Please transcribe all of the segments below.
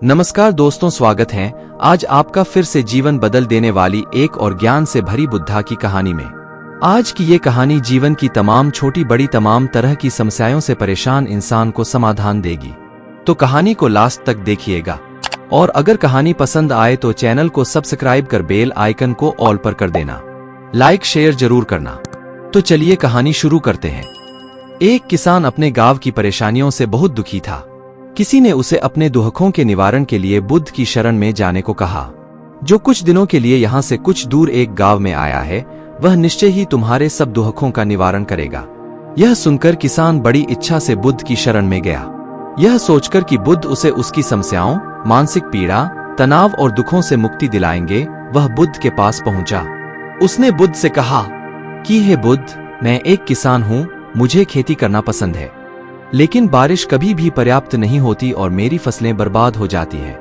नमस्कार दोस्तों, स्वागत है आज आपका फिर से जीवन बदल देने वाली एक और ज्ञान से भरी बुद्धा की कहानी में। आज की ये कहानी जीवन की तमाम छोटी बड़ी तमाम तरह की समस्याओं से परेशान इंसान को समाधान देगी। तो कहानी को लास्ट तक देखिएगा और अगर कहानी पसंद आए तो चैनल को सब्सक्राइब कर बेल आइकन को ऑल पर कर देना, लाइक शेयर जरूर करना। तो चलिए कहानी शुरू करते हैं। एक किसान अपने गांव की परेशानियों से बहुत दुखी था। किसी ने उसे अपने दुखों के निवारण के लिए बुद्ध की शरण में जाने को कहा, जो कुछ दिनों के लिए यहाँ से कुछ दूर एक गांव में आया है, वह निश्चय ही तुम्हारे सब दुखों का निवारण करेगा। यह सुनकर किसान बड़ी इच्छा से बुद्ध की शरण में गया, यह सोचकर कि बुद्ध उसे उसकी समस्याओं, मानसिक पीड़ा, तनाव और दुखों से मुक्ति दिलाएंगे। वह बुद्ध के पास पहुंचा। उसने बुद्ध से कहा कि हे बुद्ध, मैं एक किसान हूँ, मुझे खेती करना पसंद है, लेकिन बारिश कभी भी पर्याप्त नहीं होती और मेरी फसलें बर्बाद हो जाती है।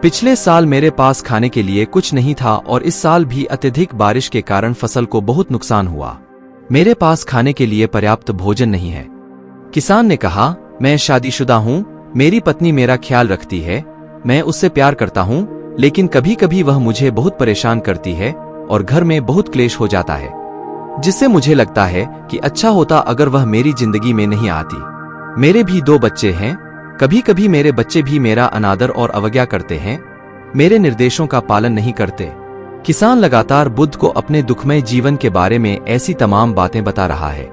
पिछले साल मेरे पास खाने के लिए कुछ नहीं था और इस साल भी अत्यधिक बारिश के कारण फसल को बहुत नुकसान हुआ। मेरे पास खाने के लिए पर्याप्त भोजन नहीं है। किसान ने कहा, मैं शादीशुदा हूँ, मेरी पत्नी मेरा ख्याल रखती है, मैं उससे प्यार करता हूँ, लेकिन कभी कभी वह मुझे बहुत परेशान करती है और घर में बहुत क्लेश हो जाता है, जिससे मुझे लगता है कि अच्छा होता अगर वह मेरी जिंदगी में नहीं आती। मेरे भी 2 बच्चे हैं, कभी कभी मेरे बच्चे भी मेरा अनादर और अवज्ञा करते हैं, मेरे निर्देशों का पालन नहीं करते। किसान लगातार बुद्ध को अपने दुखमय जीवन के बारे में ऐसी तमाम बातें बता रहा है।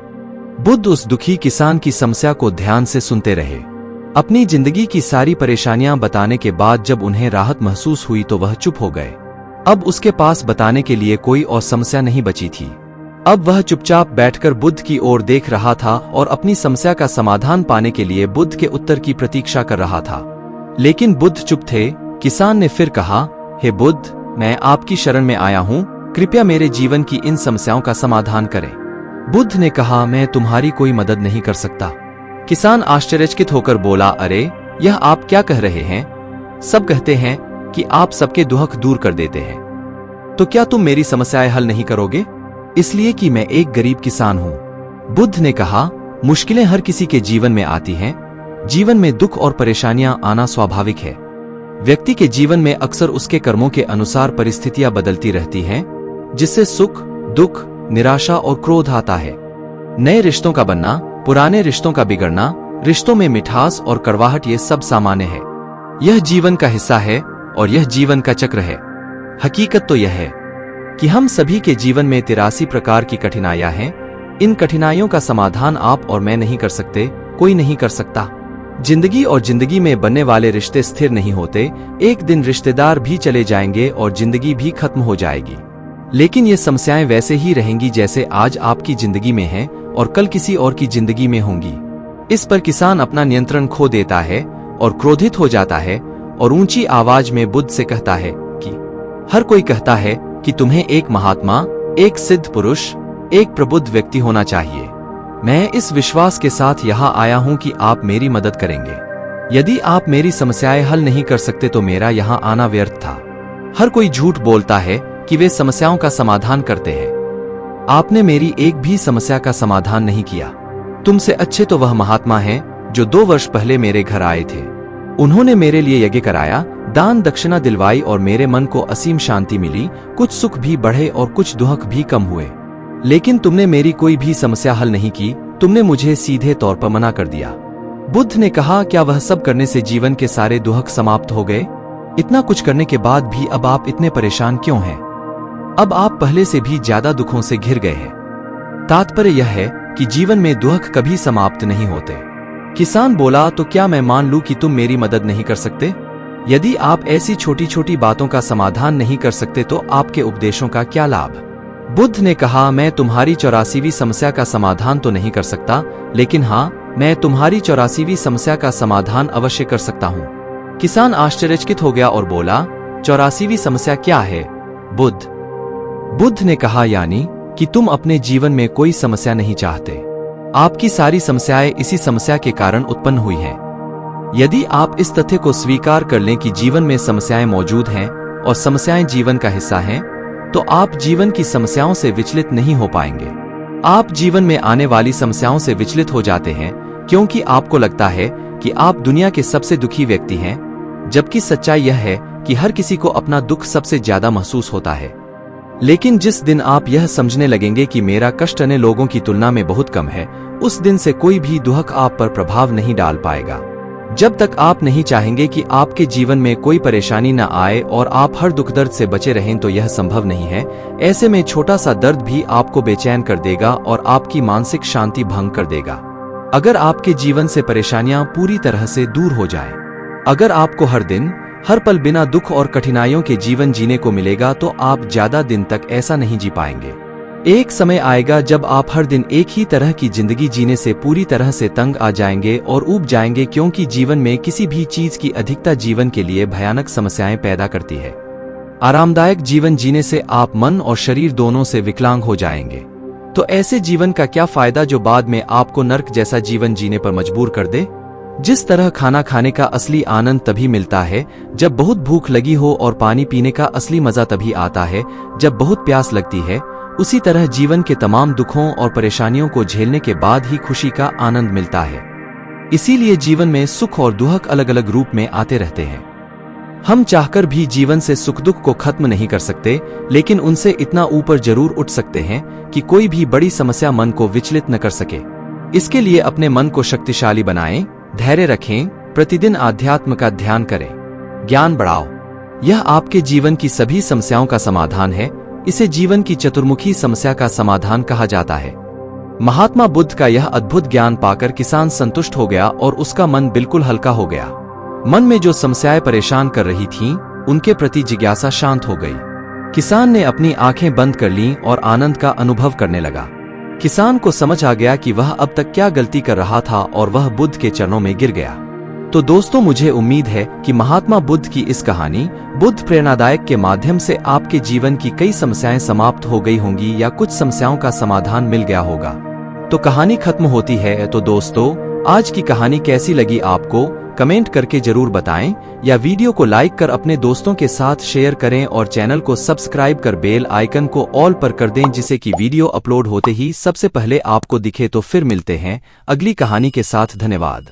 बुद्ध उस दुखी किसान की समस्या को ध्यान से सुनते रहे। अपनी जिंदगी की सारी परेशानियां बताने के बाद जब उन्हें राहत महसूस हुई तो वह चुप हो गए। अब उसके पास बताने के लिए कोई और समस्या नहीं बची थी। अब वह चुपचाप बैठकर बुद्ध की ओर देख रहा था और अपनी समस्या का समाधान पाने के लिए बुद्ध के उत्तर की प्रतीक्षा कर रहा था। लेकिन बुद्ध चुप थे। किसान ने फिर कहा, हे बुद्ध, मैं आपकी शरण में आया हूँ, कृपया मेरे जीवन की इन समस्याओं का समाधान करें। बुद्ध ने कहा, मैं तुम्हारी कोई मदद नहीं कर सकता। किसान आश्चर्यचकित होकर बोला, अरे, यह आप क्या कह रहे हैं? सब कहते हैं कि आप सबके दुख दूर कर देते हैं, तो क्या तुम मेरी समस्याएं हल नहीं करोगे? इसलिए कि मैं एक गरीब किसान हूँ। बुद्ध ने कहा, मुश्किलें हर किसी के जीवन में आती हैं। जीवन में दुख और परेशानियां आना स्वाभाविक है। व्यक्ति के जीवन में अक्सर उसके कर्मों के अनुसार परिस्थितियां बदलती रहती हैं, जिससे सुख, दुख, निराशा और क्रोध आता है। नए रिश्तों का बनना, पुराने रिश्तों का बिगड़ना, रिश्तों में मिठास और कड़वाहट, ये सब सामान्य है। यह जीवन का हिस्सा है और यह जीवन का चक्र है। हकीकत तो यह है कि हम सभी के जीवन में 83 प्रकार की कठिनाइयां हैं। इन कठिनाइयों का समाधान आप और मैं नहीं कर सकते, कोई नहीं कर सकता। जिंदगी और जिंदगी में बनने वाले रिश्ते स्थिर नहीं होते। एक दिन रिश्तेदार भी चले जाएंगे और जिंदगी भी खत्म हो जाएगी, लेकिन ये समस्याएं वैसे ही रहेंगी जैसे आज आपकी जिंदगी में हैं और कल किसी और की जिंदगी में होंगी। इस पर किसान अपना नियंत्रण खो देता है और क्रोधित हो जाता है और ऊंची आवाज में बुद्ध से कहता है कि हर कोई कहता है कि तुम्हें एक महात्मा, एक सिद्ध पुरुष, एक प्रबुद्ध व्यक्ति होना चाहिए। मैं इस विश्वास के साथ यहाँ आया हूँ कि आप मेरी मदद करेंगे। यदि आप मेरी समस्याएं हल नहीं कर सकते तो मेरा यहाँ आना व्यर्थ था। हर कोई झूठ बोलता है कि वे समस्याओं का समाधान करते हैं। आपने मेरी एक भी समस्या का समाधान नहीं किया। तुमसे अच्छे तो वह महात्मा हैं जो 2 वर्ष पहले मेरे घर आए थे। उन्होंने मेरे लिए यज्ञ कराया, दान दक्षिणा दिलवाई और मेरे मन को असीम शांति मिली। कुछ सुख भी बढ़े और कुछ दुख भी कम हुए, लेकिन तुमने मेरी कोई भी समस्या हल नहीं की। तुमने मुझे सीधे तौर पर मना कर दिया। बुद्ध ने कहा, क्या वह सब करने से जीवन के सारे दुख समाप्त हो गए? इतना कुछ करने के बाद भी अब आप इतने परेशान क्यों हैं? अब आप पहले से भी ज्यादा दुखों से घिर गए हैं। तात्पर्य यह है कि जीवन में दुख कभी समाप्त नहीं होते। किसान बोला, तो क्या मैं मान लूं कि तुम मेरी मदद नहीं कर सकते? यदि आप ऐसी छोटी छोटी बातों का समाधान नहीं कर सकते तो आपके उपदेशों का क्या लाभ? बुद्ध ने कहा, मैं तुम्हारी 84वीं समस्या का समाधान तो नहीं कर सकता, लेकिन हाँ, मैं तुम्हारी 84वीं समस्या का समाधान अवश्य कर सकता हूँ। किसान आश्चर्यचकित हो गया और बोला, 84वीं समस्या क्या है बुद्ध? बुद्ध ने कहा, यानी कि तुम अपने जीवन में कोई समस्या नहीं चाहते। आपकी सारी समस्याएं इसी समस्या के कारण उत्पन्न हुई हैं। यदि आप इस तथ्य को स्वीकार कर लें कि जीवन में समस्याएं मौजूद हैं और समस्याएं जीवन का हिस्सा हैं, तो आप जीवन की समस्याओं से विचलित नहीं हो पाएंगे। आप जीवन में आने वाली समस्याओं से विचलित हो जाते हैं क्योंकि आपको लगता है कि आप दुनिया के सबसे दुखी व्यक्ति हैं, जबकि सच्चाई यह है कि हर किसी को अपना दुख सबसे ज्यादा महसूस होता है। लेकिन जिस दिन आप यह समझने लगेंगे कि मेरा कष्ट अन्य लोगों की तुलना में बहुत कम है, उस दिन से कोई भी दुख आप पर प्रभाव नहीं डाल पाएगा। जब तक आप नहीं चाहेंगे कि आपके जीवन में कोई परेशानी न आए और आप हर दुख दर्द से बचे रहें, तो यह संभव नहीं है। ऐसे में छोटा सा दर्द भी आपको बेचैन कर देगा और आपकी मानसिक शांति भंग कर देगा। अगर आपके जीवन से परेशानियां पूरी तरह से दूर हो जाएं, अगर आपको हर दिन हर पल बिना दुख और कठिनाइयों के जीवन जीने को मिलेगा, तो आप ज्यादा दिन तक ऐसा नहीं जी पाएंगे। एक समय आएगा जब आप हर दिन एक ही तरह की जिंदगी जीने से पूरी तरह से तंग आ जाएंगे और ऊब जाएंगे, क्योंकि जीवन में किसी भी चीज की अधिकता जीवन के लिए भयानक समस्याएं पैदा करती है। आरामदायक जीवन जीने से आप मन और शरीर दोनों से विकलांग हो जाएंगे। तो ऐसे जीवन का क्या फायदा जो बाद में आपको नर्क जैसा जीवन जीने पर मजबूर कर दे। जिस तरह खाना खाने का असली आनंद तभी मिलता है जब बहुत भूख लगी हो, और पानी पीने का असली मजा तभी आता है जब बहुत प्यास लगती है, उसी तरह जीवन के तमाम दुखों और परेशानियों को झेलने के बाद ही खुशी का आनंद मिलता है। इसीलिए जीवन में सुख और दुख अलग अलग रूप में आते रहते हैं। हम चाहकर भी जीवन से सुख दुख को खत्म नहीं कर सकते, लेकिन उनसे इतना ऊपर जरूर उठ सकते हैं कि कोई भी बड़ी समस्या मन को विचलित न कर सके। इसके लिए अपने मन को शक्तिशाली बनाएं, धैर्य रखें, प्रतिदिन आध्यात्म का ध्यान करें, ज्ञान बढ़ाओ। यह आपके जीवन की सभी समस्याओं का समाधान है। इसे जीवन की चतुर्मुखी समस्या का समाधान कहा जाता है। महात्मा बुद्ध का यह अद्भुत ज्ञान पाकर किसान संतुष्ट हो गया और उसका मन बिल्कुल हल्का हो गया। मन में जो समस्याएं परेशान कर रही थीं, उनके प्रति जिज्ञासा शांत हो गई। किसान ने अपनी आंखें बंद कर लीं और आनंद का अनुभव करने लगा। किसान को समझ आ गया कि वह अब तक क्या गलती कर रहा था और वह बुद्ध के चरणों में गिर गया। तो दोस्तों, मुझे उम्मीद है कि महात्मा बुद्ध की इस कहानी बुद्ध प्रेरणादायक के माध्यम से आपके जीवन की कई समस्याएं समाप्त हो गई होंगी या कुछ समस्याओं का समाधान मिल गया होगा। तो कहानी खत्म होती है। तो दोस्तों, आज की कहानी कैसी लगी आपको कमेंट करके जरूर बताएं, या वीडियो को लाइक कर अपने दोस्तों के साथ शेयर करें और चैनल को सब्सक्राइब कर बेल आइकन को ऑल पर कर दें, जिससे कि वीडियो अपलोड होते ही सबसे पहले आपको दिखे। तो फिर मिलते हैं अगली कहानी के साथ। धन्यवाद।